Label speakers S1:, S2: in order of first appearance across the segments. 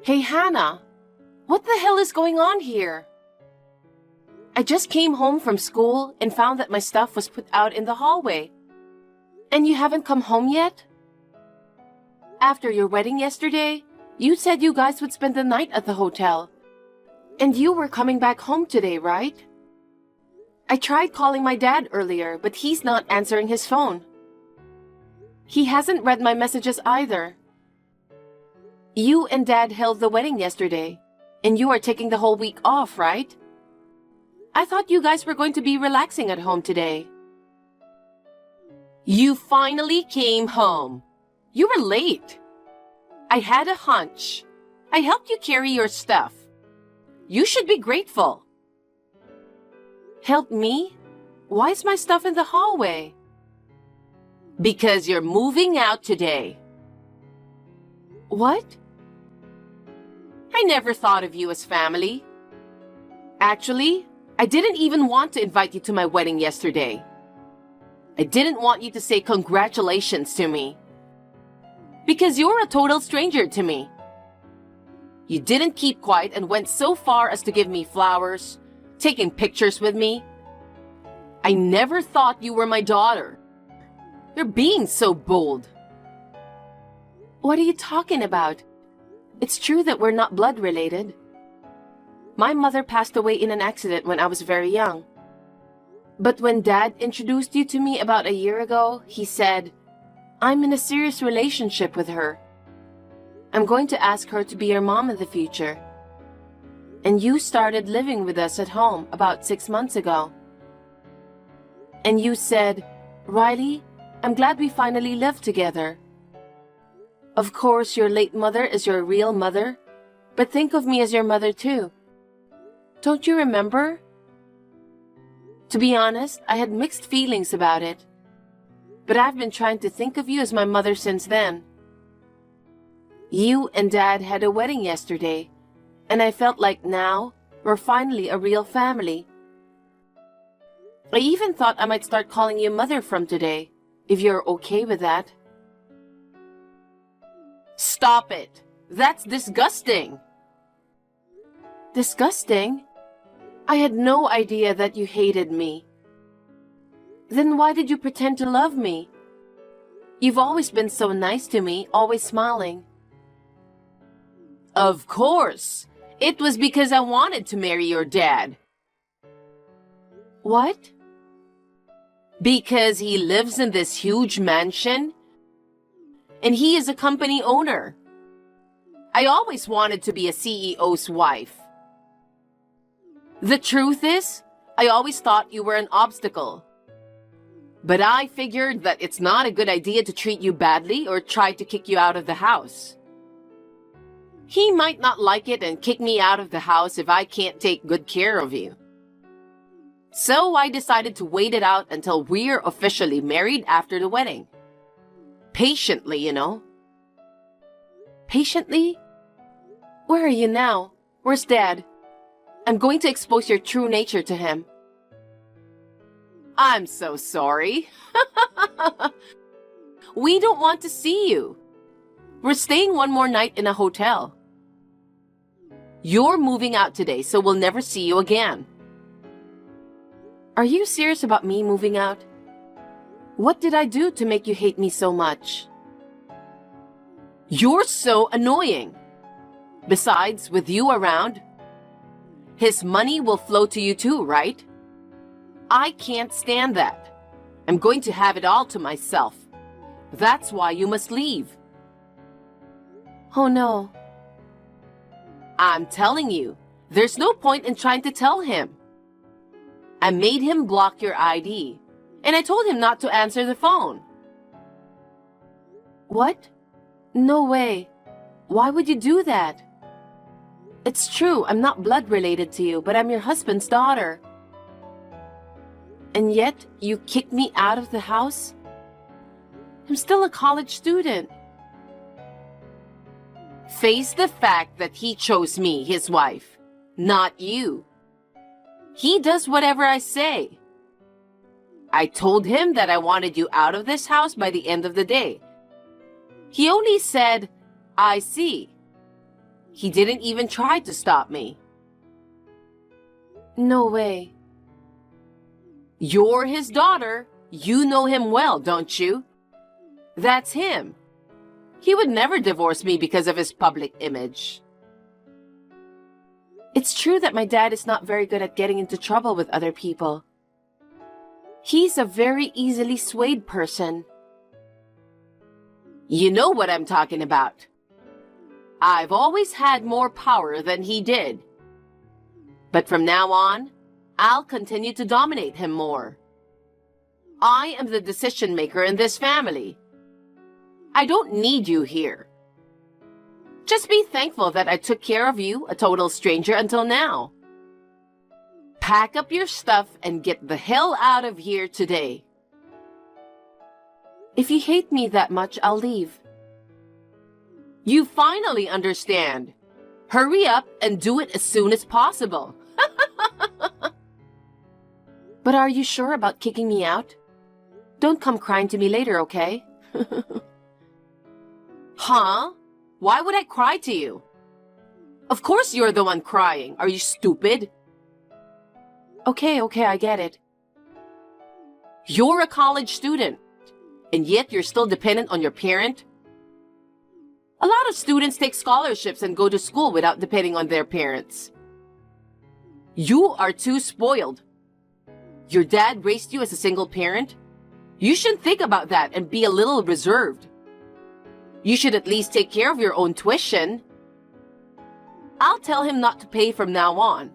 S1: Hey, Hannah, what the hell is going on here? I just came home from school and found that my stuff was put out in the hallway. And you haven't come home yet? After your wedding yesterday, you said you guys would spend the night at the hotel. And you were coming back home today, right? I tried calling my dad earlier, but he's not answering his phone. He hasn't read my messages either. You and Dad held the wedding yesterday, and you are taking the whole week off, right? I thought you guys were going to be relaxing at home today. You finally came home. You were late. I had a hunch. I helped you carry your stuff. You should be grateful. Help me? Why is my stuff in the hallway? Because you're moving out today. What? I never thought of you as family. Actually, I didn't even want to invite you to my wedding yesterday. I didn't want you to say congratulations to me. Because you're a total stranger to me. You didn't keep quiet and went so far as to give me flowers, taking pictures with me. I never thought you were my daughter. You're being so bold. What are you talking about? It's true that we're not blood related. My mother passed away in an accident when I was very young. But when Dad introduced you to me about a year ago, he said, I'm in a serious relationship with her. I'm going to ask her to be your mom in the future. And you started living with us at home about 6 months ago. And you said, Riley, I'm glad we finally live together. Of course, your late mother is your real mother, but think of me as your mother too. Don't you remember? To be honest, I had mixed feelings about it, but I've been trying to think of you as my mother since then. You and Dad had a wedding yesterday, and I felt like now we're finally a real family. I even thought I might start calling you Mother from today, if you're okay with that. Stop it! That's disgusting! Disgusting? I had no idea that you hated me. Then why did you pretend to love me? You've always been so nice to me, always smiling. Of course! It was because I wanted to marry your dad. What? Because he lives in this huge mansion, and he is a company owner. I always wanted to be a CEO's wife. The truth is, I always thought you were an obstacle. But I figured that it's not a good idea to treat you badly or try to kick you out of the house. He might not like it and kick me out of the house if I can't take good care of you. So I decided to wait it out until we're officially married after the wedding. Patiently, you know. Patiently? Where are you now? Where's Dad? I'm going to expose your true nature to him. I'm so sorry. We don't want to see you. We're staying one more night in a hotel. You're moving out today, so we'll never see you again. Are you serious about me moving out? What did I do to make you hate me so much? You're so annoying. Besides, with you around, his money will flow to you too, right? I can't stand that. I'm going to have it all to myself. That's why you must leave. Oh no. I'm telling you, there's no point in trying to tell him. I made him block your ID, and I told him not to answer the phone. What? No way. Why would you do that? It's true, I'm not blood related to you, but I'm your husband's daughter. And yet, you kicked me out of the house? I'm still a college student. Face the fact that he chose me, his wife, not you. He does whatever I say. I told him that I wanted you out of this house by the end of the day. He only said, I see. He didn't even try to stop me. No way. You're his daughter. You know him well, don't you? That's him. He would never divorce me because of his public image. It's true that my dad is not very good at getting into trouble with other people. He's a very easily swayed person. You know what I'm talking about. I've always had more power than he did. But from now on, I'll continue to dominate him more. I am the decision maker in this family. I don't need you here. Just be thankful that I took care of you, a total stranger, until now. Pack up your stuff and get the hell out of here today. If you hate me that much, I'll leave. You finally understand. Hurry up and do it as soon as possible. But are you sure about kicking me out? Don't come crying to me later, okay? Huh? Why would I cry to you? Of course you're the one crying. Are you stupid? Okay, I get it. You're a college student, and yet you're still dependent on your parent? A lot of students take scholarships and go to school without depending on their parents. You are too spoiled. Your dad raised you as a single parent? You should think about that and be a little reserved. You should at least take care of your own tuition. I'll tell him not to pay from now on.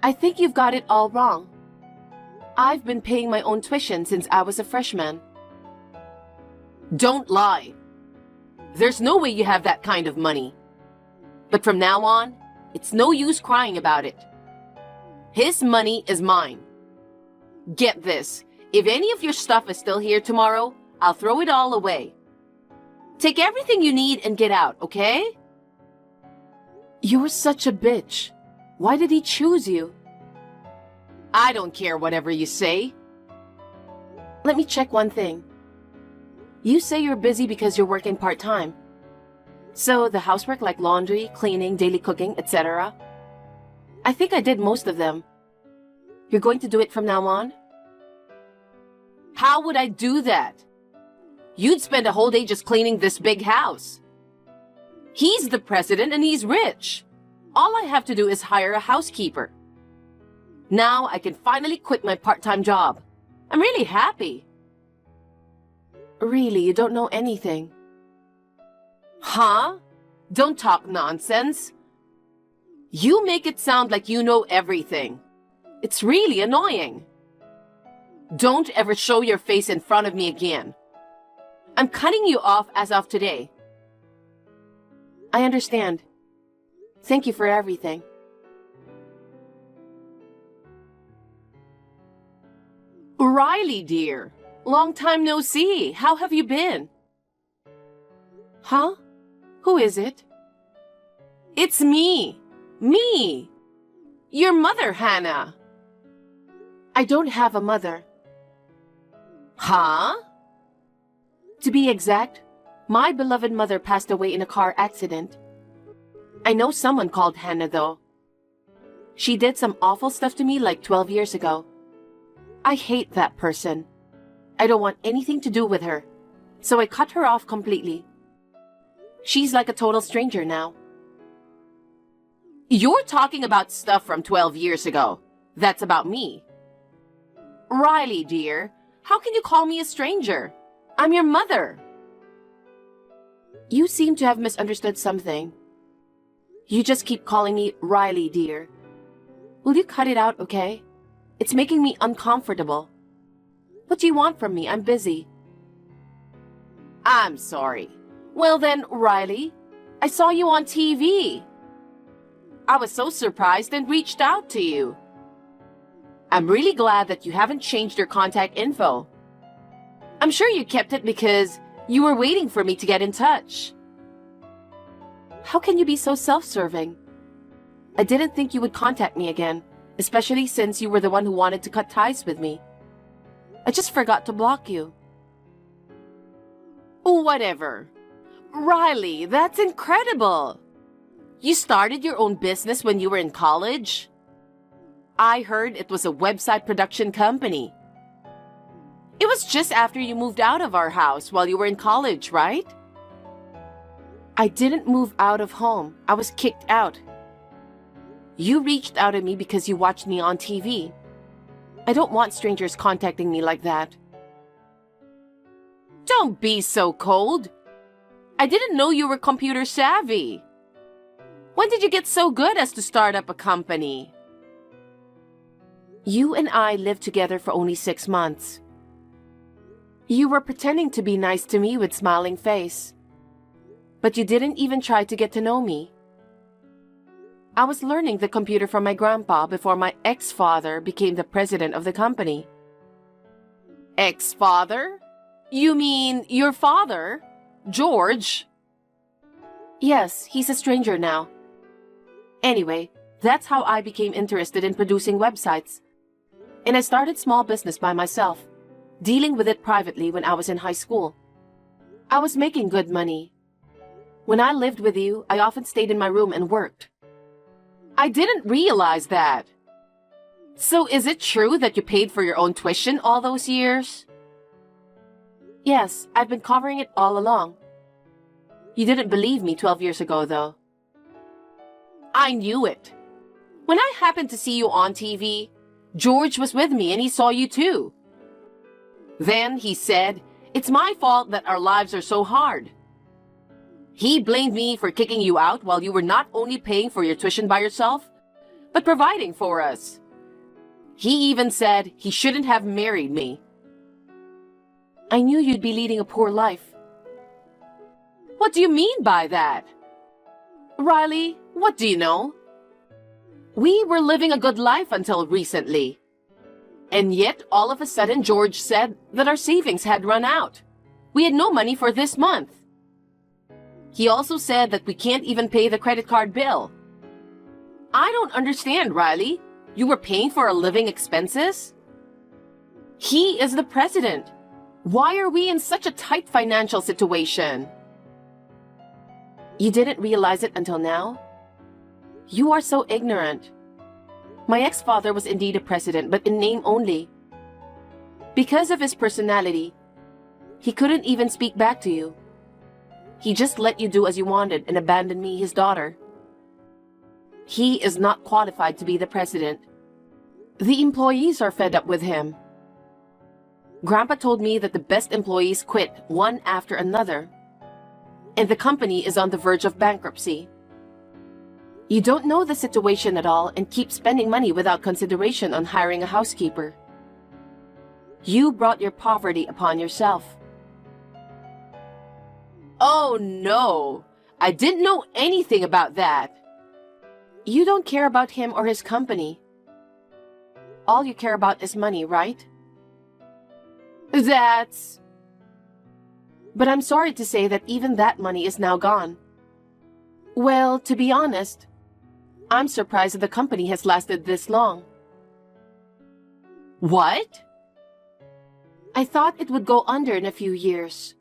S1: I think you've got it all wrong. I've been paying my own tuition since I was a freshman. Don't lie. There's no way you have that kind of money. But from now on, it's no use crying about it. His money is mine. Get this, if any of your stuff is still here tomorrow, I'll throw it all away. Take everything you need and get out, okay? You're such a bitch. Why did he choose you? I don't care whatever you say. Let me check one thing. You say you're busy because you're working part-time. So the housework like laundry, cleaning, daily cooking, etc. I think I did most of them. You're going to do it from now on? How would I do that? You'd spend a whole day just cleaning this big house. He's the president and he's rich. All I have to do is hire a housekeeper. Now I can finally quit my part-time job. I'm really happy. Really, you don't know anything. Huh? Don't talk nonsense. You make it sound like you know everything. It's really annoying. Don't ever show your face in front of me again. I'm cutting you off as of today. I understand. Thank you for everything. Riley, dear. Long time no see. How have you been? Huh? Who is it? It's me. Me. Your mother, Hannah. I don't have a mother. Huh? To be exact, my beloved mother passed away in a car accident. I know someone called Hannah, though. She did some awful stuff to me like 12 years ago. I hate that person. I don't want anything to do with her, so I cut her off completely. She's like a total stranger now. You're talking about stuff from 12 years ago. That's about me. Riley, dear, how can you call me a stranger? I'm your mother. You seem to have misunderstood something. You just keep calling me Riley, dear. Will you cut it out, okay? It's making me uncomfortable. What do you want from me? I'm busy. I'm sorry. Well then, Riley, I saw you on TV. I was so surprised and reached out to you. I'm really glad that you haven't changed your contact info. I'm sure you kept it because you were waiting for me to get in touch. How can you be so self-serving? I didn't think you would contact me again, especially since you were the one who wanted to cut ties with me. I just forgot to block you. Whatever. Riley, that's incredible. You started your own business when you were in college? I heard it was a website production company. It was just after you moved out of our house while you were in college, right? I didn't move out of home. I was kicked out. You reached out at me because you watched me on TV. I don't want strangers contacting me like that. Don't be so cold. I didn't know you were computer savvy. When did you get so good as to start up a company? You and I lived together for only 6 months. You were pretending to be nice to me with smiling face. But you didn't even try to get to know me. I was learning the computer from my grandpa before my ex-father became the president of the company. Ex-father? You mean your father, George? Yes, he's a stranger now. Anyway, that's how I became interested in producing websites. And I started small business by myself, dealing with it privately when I was in high school. I was making good money. When I lived with you, I often stayed in my room and worked. I didn't realize that. So is it true that you paid for your own tuition all those years? Yes, I've been covering it all along. You didn't believe me 12 years ago, though. I knew it. When I happened to see you on TV, George was with me and he saw you too. Then he said, "It's my fault that our lives are so hard." He blamed me for kicking you out while you were not only paying for your tuition by yourself, but providing for us. He even said he shouldn't have married me. I knew you'd be leading a poor life. What do you mean by that? Riley, what do you know? We were living a good life until recently. And yet, all of a sudden, George said that our savings had run out. We had no money for this month. He also said that we can't even pay the credit card bill. I don't understand, Riley. You were paying for our living expenses? He is the president. Why are we in such a tight financial situation? You didn't realize it until now? You are so ignorant. My ex-father was indeed a president, but in name only. Because of his personality, he couldn't even speak back to you. He just let you do as you wanted and abandoned me, his daughter. He is not qualified to be the president. The employees are fed up with him. Grandpa told me that the best employees quit one after another, and the company is on the verge of bankruptcy. You don't know the situation at all and keep spending money without consideration on hiring a housekeeper. You brought your poverty upon yourself. Oh no, I didn't know anything about that. You don't care about him or his company. All you care about is money, right? That's... But I'm sorry to say that even that money is now gone. Well, to be honest, I'm surprised that the company has lasted this long. What? I thought it would go under in a few years.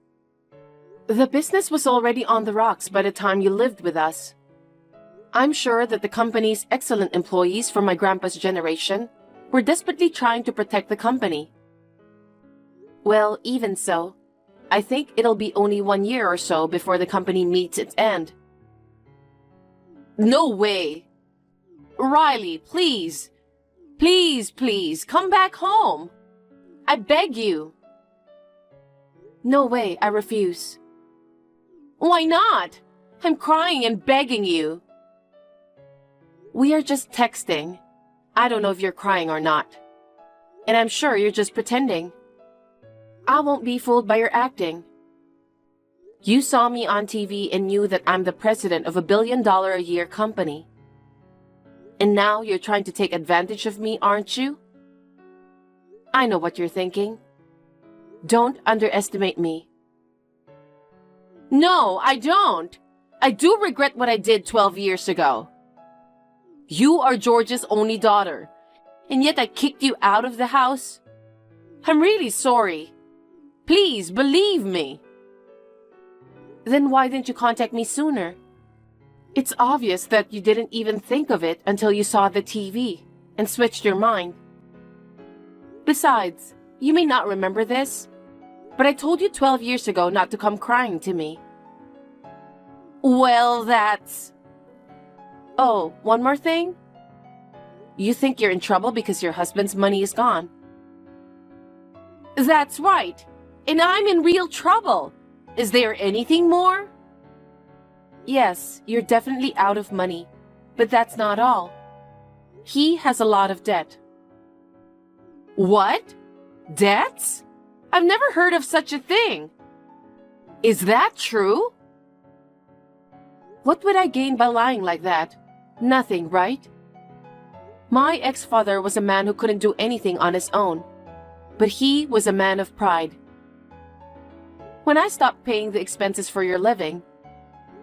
S1: The business was already on the rocks by the time you lived with us. I'm sure that the company's excellent employees from my grandpa's generation were desperately trying to protect the company. Well, even so, I think it'll be only 1 year or so before the company meets its end. No way! Riley, please! Please, come back home! I beg you! No way, I refuse. Why not? I'm crying and begging you. We are just texting. I don't know if you're crying or not. And I'm sure you're just pretending. I won't be fooled by your acting. You saw me on TV and knew that I'm the president of a $1 billion a year company. And now you're trying to take advantage of me, aren't you? I know what you're thinking. Don't underestimate me. No, I don't. I do regret what I did 12 years ago. You are George's only daughter, and yet I kicked you out of the house. I'm really sorry. Please believe me. Then why didn't you contact me sooner? It's obvious that you didn't even think of it until you saw the TV and switched your mind. Besides, you may not remember this, but I told you 12 years ago not to come crying to me. Well, that's... Oh, one more thing? You think you're in trouble because your husband's money is gone. That's right, and I'm in real trouble. Is there anything more? Yes, you're definitely out of money, but that's not all. He has a lot of debt. What? Debts? I've never heard of such a thing. Is that true? What would I gain by lying like that? Nothing, right? My ex-father was a man who couldn't do anything on his own, but he was a man of pride. When I stopped paying the expenses for your living,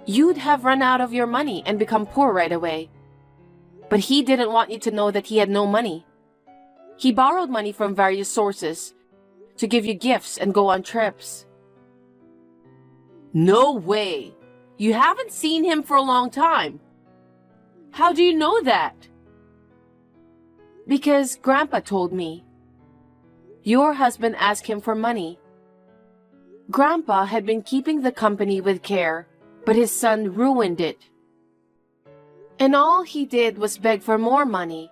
S1: you'd have run out of your money and become poor right away. But he didn't want you to know that he had no money. He borrowed money from various sources to give you gifts and go on trips. No way! You haven't seen him for a long time. How do you know that? Because Grandpa told me. Your husband asked him for money. Grandpa had been keeping the company with care, but his son ruined it. And all he did was beg for more money.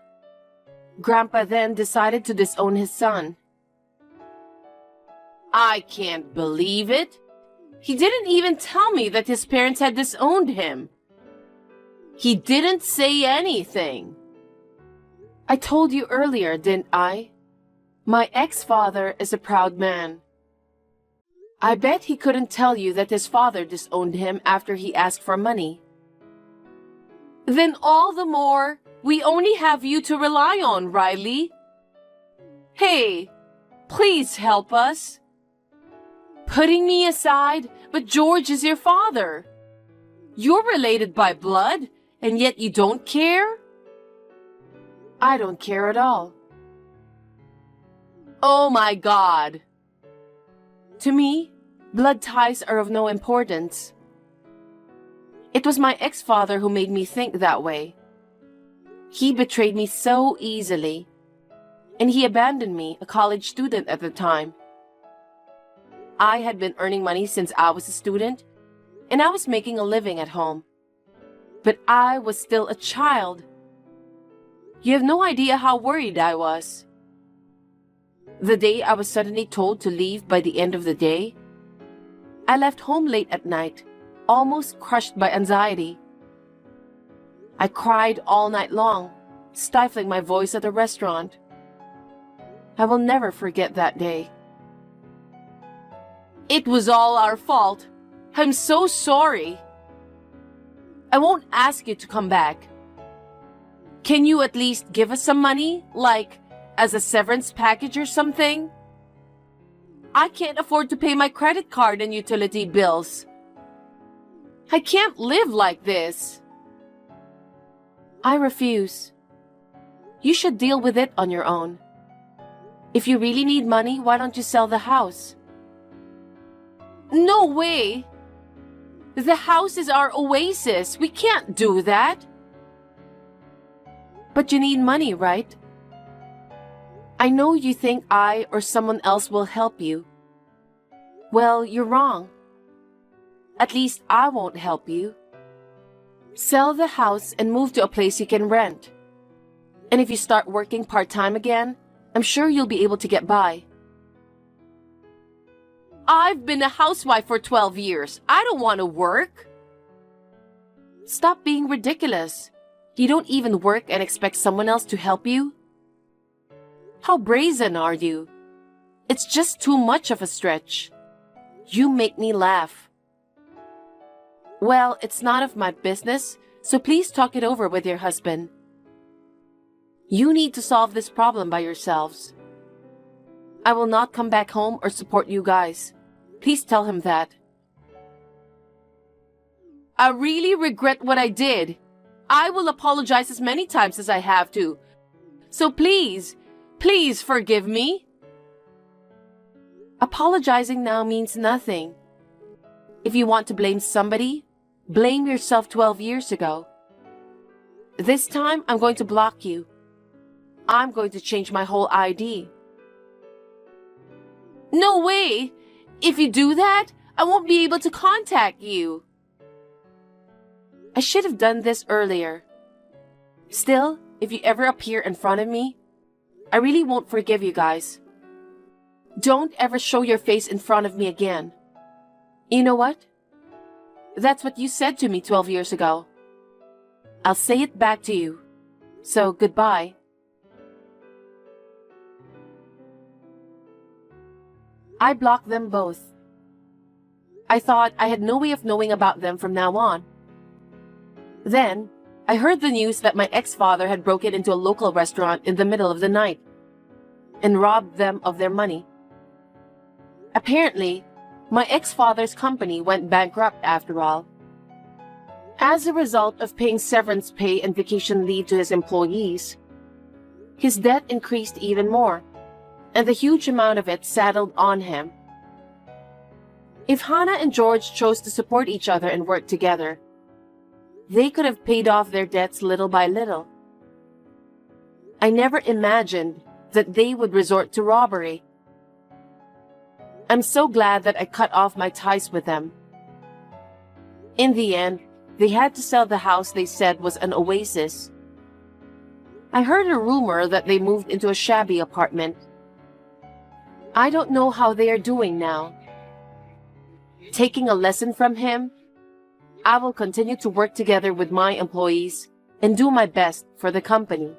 S1: Grandpa then decided to disown his son. I can't believe it. He didn't even tell me that his parents had disowned him. He didn't say anything. I told you earlier, didn't I? My ex-father is a proud man. I bet he couldn't tell you that his father disowned him after he asked for money. Then all the more, we only have you to rely on, Riley. Hey, please help us. Putting me aside, but George is your father. You're related by blood, and yet you don't care? I don't care at all. Oh my God. To me, blood ties are of no importance. It was my ex-father who made me think that way. He betrayed me so easily, and he abandoned me, a college student at the time. I had been earning money since I was a student, and I was making a living at home. But I was still a child. You have no idea how worried I was. The day I was suddenly told to leave by the end of the day, I left home late at night, almost crushed by anxiety. I cried all night long, stifling my voice at the restaurant. I will never forget that day. It was all our fault. I'm so sorry. I won't ask you to come back. Can you at least give us some money, like as a severance package or something? I can't afford to pay my credit card and utility bills. I can't live like this. I refuse. You should deal with it on your own. If you really need money, why don't you sell the house? No way! The house is our oasis. We can't do that. But you need money, right? I know you think I or someone else will help you. Well, you're wrong. At least I won't help you. Sell the house and move to a place you can rent. And if you start working part-time again, I'm sure you'll be able to get by. I've been a housewife for 12 years. I don't want to work. Stop being ridiculous. You don't even work and expect someone else to help you? How brazen are you? It's just too much of a stretch. You make me laugh. Well, it's none of my business, so please talk it over with your husband. You need to solve this problem by yourselves. I will not come back home or support you guys. Please tell him that. I really regret what I did. I will apologize as many times as I have to. So please, please forgive me. Apologizing now means nothing. If you want to blame somebody, blame yourself 12 years ago. This time, I'm going to block you. I'm going to change my whole ID. No way! If you do that, I won't be able to contact you. I should have done this earlier. Still, if you ever appear in front of me, I really won't forgive you guys. Don't ever show your face in front of me again. You know what? That's what you said to me 12 years ago. I'll say it back to you. So, goodbye. I blocked them both. I thought I had no way of knowing about them from now on. Then, I heard the news that my ex-father had broken into a local restaurant in the middle of the night and robbed them of their money. Apparently, my ex-father's company went bankrupt after all. As a result of paying severance pay and vacation leave to his employees, his debt increased even more, and the huge amount of it settled on him. If Hannah and George chose to support each other and work together, they could have paid off their debts little by little. I never imagined that they would resort to robbery. I'm so glad that I cut off my ties with them. In the end, they had to sell the house they said was an oasis. I heard a rumor that they moved into a shabby apartment. I don't know how they are doing now. Taking a lesson from him, I will continue to work together with my employees and do my best for the company.